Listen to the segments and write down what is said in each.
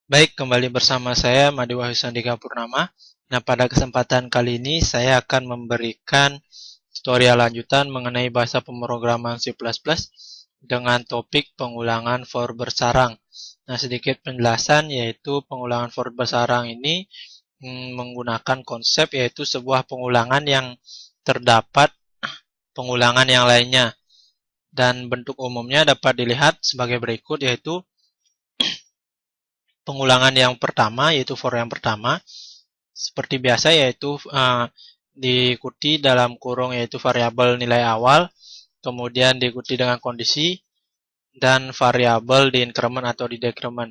Baik, kembali bersama saya Made Wahyu Sandika Purnama. Nah, pada kesempatan kali ini saya akan memberikan tutorial lanjutan mengenai bahasa pemrograman C++ dengan topik pengulangan for bersarang. Nah, sedikit penjelasan yaitu pengulangan for bersarang ini menggunakan konsep yaitu sebuah pengulangan yang terdapat pengulangan yang lainnya. Dan bentuk umumnya dapat dilihat sebagai berikut yaitu pengulangan yang pertama yaitu for yang pertama seperti biasa yaitu diikuti dalam kurung yaitu variabel nilai awal, kemudian diikuti dengan kondisi dan variabel di increment atau di decrement.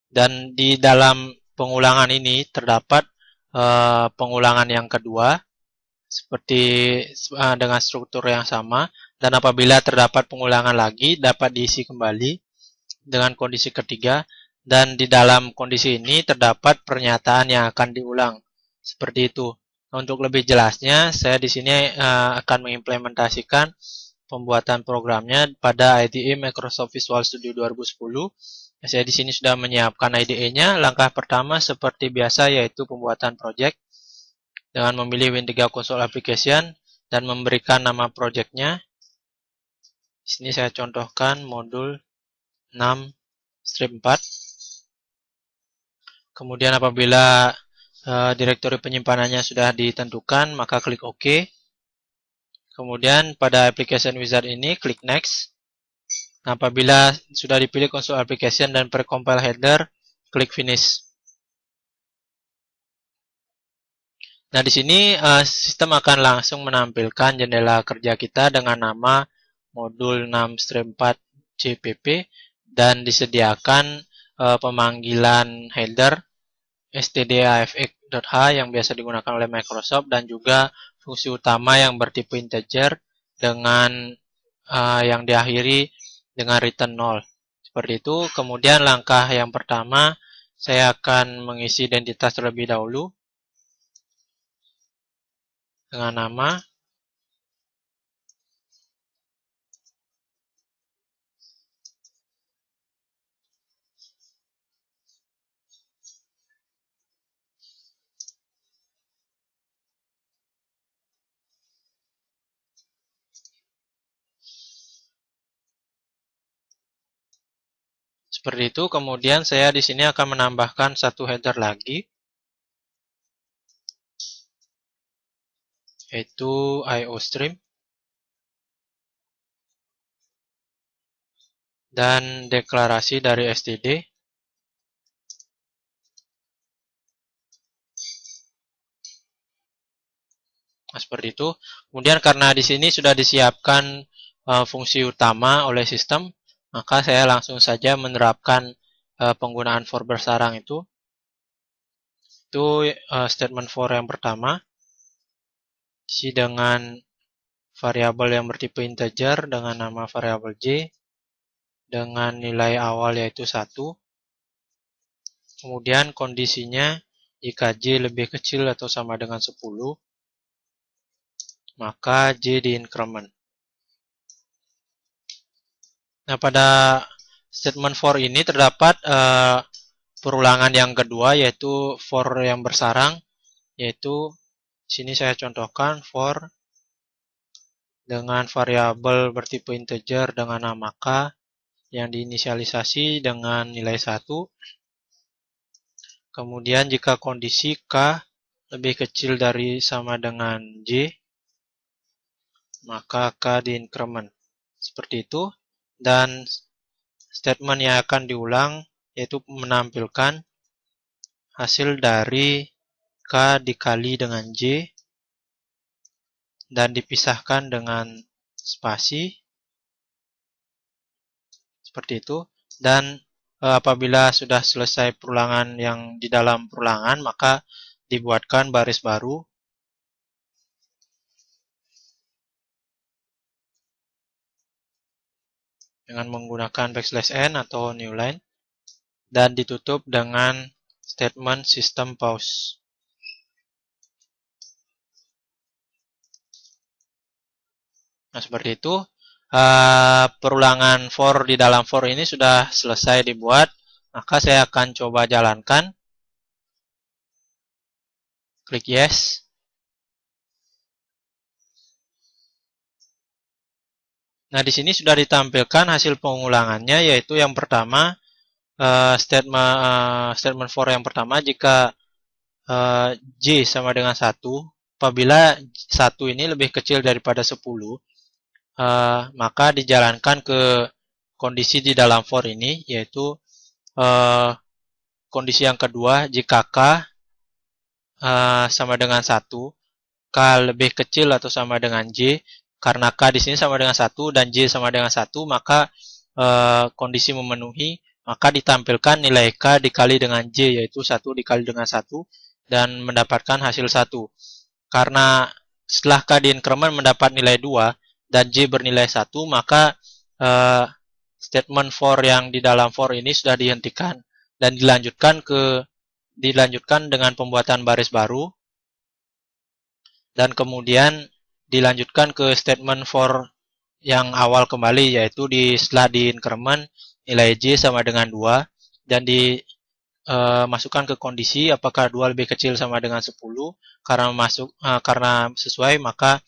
Dan di dalam pengulangan ini terdapat pengulangan yang kedua seperti dengan struktur yang sama, dan apabila terdapat pengulangan lagi dapat diisi kembali dengan kondisi ketiga, dan di dalam kondisi ini terdapat pernyataan yang akan diulang. Seperti itu. Untuk lebih jelasnya, saya di sini akan mengimplementasikan pembuatan programnya pada IDE Microsoft Visual Studio 2010. Saya di sini sudah menyiapkan IDE-nya. Langkah pertama seperti biasa yaitu pembuatan project dengan memilih Win3 Console Application dan memberikan nama project-nya. Di sini saya contohkan modul 6-4. Kemudian apabila direktori penyimpanannya sudah ditentukan, maka klik OK. Kemudian pada application wizard ini, klik Next. Nah, apabila sudah dipilih console application dan precompile header, klik Finish. Nah, di sini sistem akan langsung menampilkan jendela kerja kita dengan nama modul 6-4 CPP dan disediakan pemanggilan header stdafx.h yang biasa digunakan oleh Microsoft dan juga fungsi utama yang bertipe integer dengan yang diakhiri dengan return 0. Seperti itu. Kemudian langkah yang pertama saya akan mengisi identitas terlebih dahulu dengan nama. Seperti itu. Kemudian saya di sini akan menambahkan satu header lagi, yaitu IOStream dan deklarasi dari std. Nah, seperti itu. Kemudian karena di sini sudah disiapkan fungsi utama oleh sistem, maka saya langsung saja menerapkan penggunaan for bersarang itu. Itu statement for yang pertama. Isi dengan variabel yang bertipe integer dengan nama variabel J dengan nilai awal yaitu 1. Kemudian kondisinya jika J lebih kecil atau sama dengan 10, maka J di increment. Nah, pada statement for ini terdapat perulangan yang kedua yaitu for yang bersarang, yaitu sini saya contohkan for dengan variabel bertipe integer dengan nama K yang diinisialisasi dengan nilai 1. Kemudian jika kondisi K lebih kecil dari sama dengan J, maka K di increment. Seperti itu. Dan statement yang akan diulang yaitu menampilkan hasil dari K dikali dengan J dan dipisahkan dengan spasi. Seperti itu. Dan apabila sudah selesai perulangan yang di dalam perulangan, maka dibuatkan baris baru dengan menggunakan \n atau new line dan ditutup dengan statement system pause. Nah, seperti itu. Perulangan for di dalam for ini sudah selesai dibuat. Maka saya akan coba jalankan. Klik yes. Nah, di sini sudah ditampilkan hasil pengulangannya, yaitu yang pertama, statement for yang pertama, jika J sama dengan 1, apabila 1 ini lebih kecil daripada 10, maka dijalankan ke kondisi di dalam for ini, yaitu kondisi yang kedua, jika K sama dengan 1, K lebih kecil atau sama dengan J, karena K di sini sama dengan 1 dan J sama dengan 1, maka kondisi memenuhi, maka ditampilkan nilai K dikali dengan J, yaitu 1 dikali dengan 1, dan mendapatkan hasil 1. Karena setelah K di increment mendapat nilai 2 dan J bernilai 1, maka statement for yang di dalam for ini sudah dihentikan dan dilanjutkan dengan pembuatan baris baru, dan kemudian dilanjutkan ke statement for yang awal kembali, yaitu setelah di increment nilai J sama dengan 2 dan masukkan ke kondisi apakah 2 lebih kecil sama dengan 10, karena sesuai maka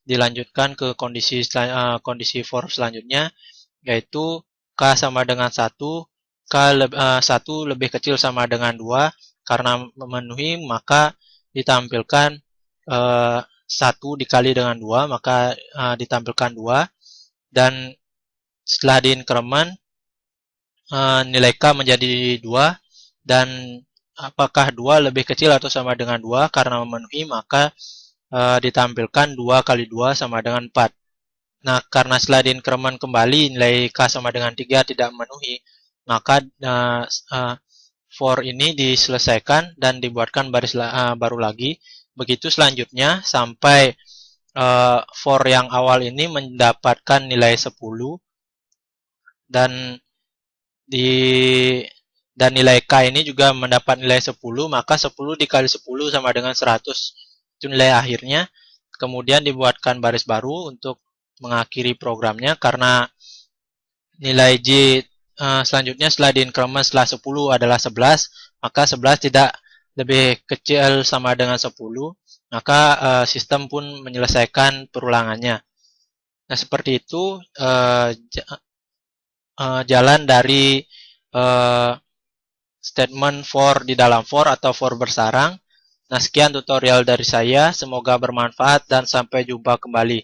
dilanjutkan ke kondisi for selanjutnya, yaitu K sama dengan 1, 1 lebih kecil sama dengan 2, karena memenuhi maka ditampilkan 1 dikali dengan 2, maka ditampilkan 2, dan setelah di increment nilai K menjadi 2, dan apakah 2 lebih kecil atau sama dengan 2, karena memenuhi maka ditampilkan 2 kali 2 sama dengan 4. Nah, karena setelah di increment kembali nilai K sama dengan 3 tidak memenuhi, maka for ini diselesaikan dan dibuatkan baris baru lagi. Begitu selanjutnya sampai for yang awal ini mendapatkan nilai 10 dan nilai K ini juga mendapat nilai 10, maka 10 dikali 10 sama dengan 100. Itu nilai akhirnya. Kemudian dibuatkan baris baru untuk mengakhiri programnya, karena nilai J selanjutnya setelah di increment setelah 10 adalah 11, maka 11 tidak lebih kecil sama dengan 10, maka sistem pun menyelesaikan perulangannya. Nah, seperti itu jalan dari statement for di dalam for atau for bersarang. Nah, sekian tutorial dari saya, semoga bermanfaat dan sampai jumpa kembali.